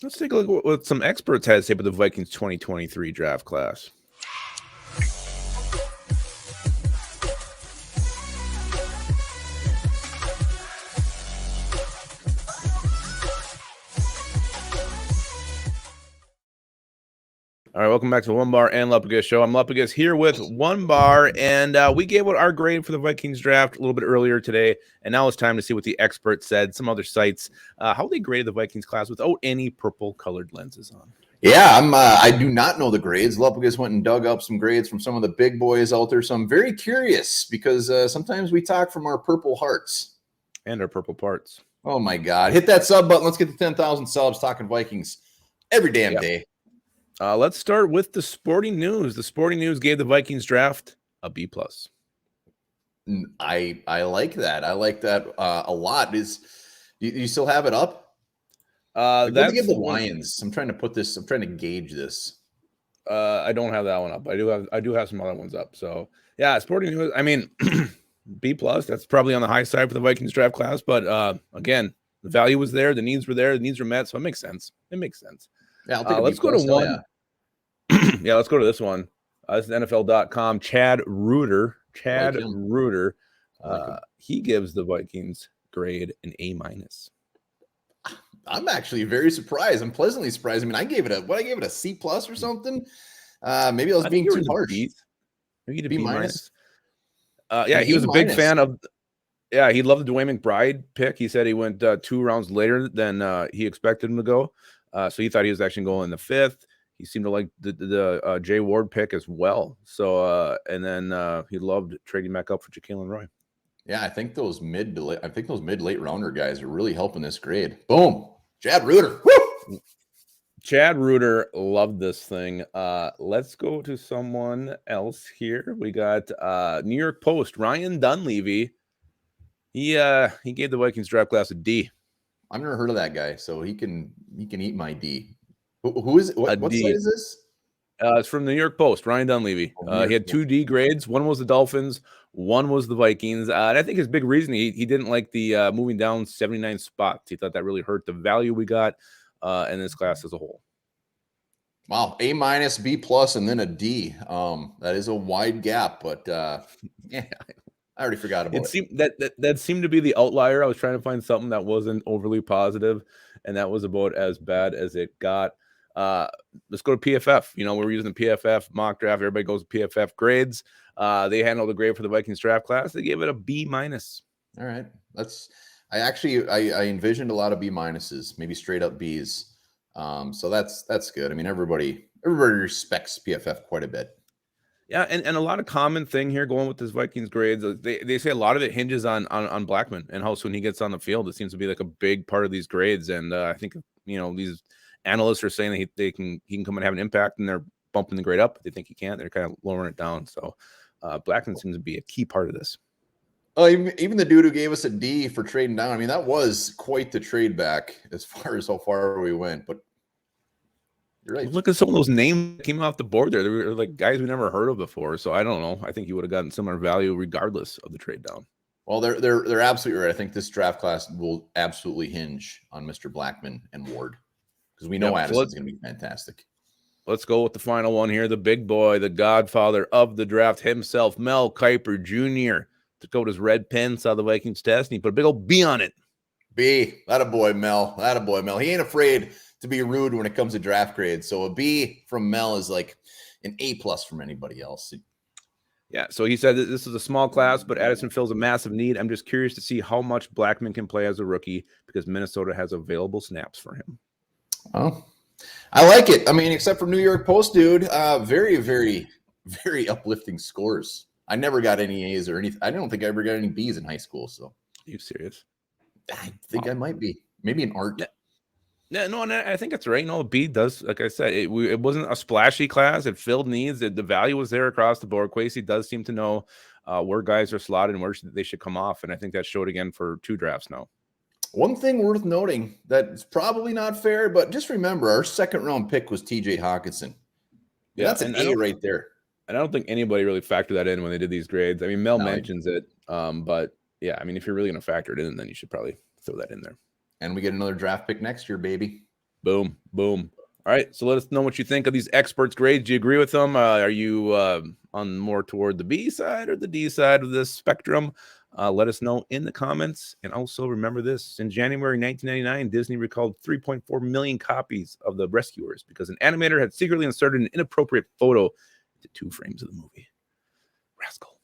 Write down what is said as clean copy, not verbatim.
Let's take a look at what some experts had to say about the Vikings 2023 draft class. All right, welcome back to the Onebar and Lupagus show. I'm Lupagus here with Onebar, and we gave out our grade for the Vikings draft a little bit earlier today, and now it's time to see what the experts said, some other sites, how they graded the Vikings class without any purple-colored lenses on. Yeah, I do not know the grades. Lupagus went and dug up some grades from some of the big boys out there, so I'm very curious because sometimes we talk from our purple hearts. And our purple parts. Oh, my God. Hit that sub button. Let's get to 10,000 subs talking Vikings every damn day. Let's start with the Sporting News. The Sporting News gave the Vikings draft a B+. I like that. I like that a lot. You still have it up? That's give the Lions. I'm trying to gauge this. I don't have that one up. I do have some other ones up. So yeah, Sporting News. I mean, B+. That's probably on the high side for the Vikings draft class. But again, the value was there. The needs were there. The needs were met. So it makes sense. Yeah, I'll take let's go to one. Yeah, let's go to this one. This is NFL.com. Chad Reuter. He gives the Vikings grade an A-. I'm actually very surprised. I'm pleasantly surprised. I mean, I gave it a C+ or something. Maybe I was being too harsh. Maybe a B-. Yeah, he was a big fan of. Yeah, he loved the Dwayne McBride pick. He said he went 2 rounds later than he expected him to go. So he thought he was actually going in the 5th. He seemed to like the Jay Ward pick as well. So and then he loved trading back up for Jalen Roy. Yeah, I think those mid late rounder guys are really helping this grade. Boom, Chad Reuter. Woo! Chad Reuter loved this thing. Let's go to someone else here. We got New York Post, Ryan Dunleavy. He gave the Vikings draft class a D. I've never heard of that guy, so he can eat my D. Who is it? What site is this? It's from the New York Post, Ryan Dunleavy. He had 2 D grades. One was the Dolphins, one was the Vikings. And I think his big reason, he didn't like the moving down 79 spots. He thought that really hurt the value we got in this class as a whole. Wow, A-, B+, and then a D. That is a wide gap, but yeah, I already forgot about it. That seemed to be the outlier. I was trying to find something that wasn't overly positive, and that was about as bad as it got. Let's go to PFF. We're using the PFF mock draft. Everybody goes to PFF grades. They handled the grade for the Vikings draft class. They gave it a B-. All right. I envisioned a lot of B-, maybe straight up Bs. So that's good. I mean, everybody respects PFF quite a bit. Yeah, and a lot of common thing here going with this Vikings grades. They say a lot of it hinges on Blackman and how soon he gets on the field. It seems to be like a big part of these grades. And I think these analysts are saying that he can come and have an impact, and they're bumping the grade up. They think he can't. They're kind of lowering it down. So Blackman seems to be a key part of this. Oh, even the dude who gave us a D for trading down. I mean, that was quite the trade back as far as how far we went. But you're right. Look at some of those names that came off the board there. They were like guys we never heard of before. So I don't know. I think he would have gotten similar value regardless of the trade down. Well, they're absolutely right. I think this draft class will absolutely hinge on Mr. Blackman and Ward, because we know Addison's going to be fantastic. Let's go with the final one here. The big boy, the godfather of the draft himself, Mel Kiper Jr. took out his red pen, saw the Vikings test, and he put a big old B on it. B. Attaboy, Mel. Attaboy, Mel. He ain't afraid to be rude when it comes to draft grades. So a B from Mel is like an A+ from anybody else. Yeah, so he said that this is a small class, but Addison fills a massive need. I'm just curious to see how much Blackman can play as a rookie, because Minnesota has available snaps for him. Oh, I like it. I mean, except for New York Post, dude, very, very, very uplifting scores. I never got any A's or anything. I don't think I ever got any B's in high school. So, are you serious? I think I might be. Maybe an art. Yeah, no, and I think that's right. No, B does, like I said, it wasn't a splashy class. It filled needs. The value was there across the board. Kwesi does seem to know where guys are slotted and where they should come off, and I think that showed again for 2 drafts now. One thing worth noting that's probably not fair, but just remember our 2nd-round pick was TJ Hawkinson. Yeah, that's an A right there. And I don't think anybody really factored that in when they did these grades. I mean, Mel mentions it, but yeah, I mean, if you're really going to factor it in, then you should probably throw that in there. And we get another draft pick next year, baby. Boom. All right. So let us know what you think of these experts' grades. Do you agree with them? Are you on more toward the B side or the D side of this spectrum? Let us know in the comments. And also remember this. In January 1999, Disney recalled 3.4 million copies of The Rescuers because an animator had secretly inserted an inappropriate photo into 2 frames of the movie. Rascal.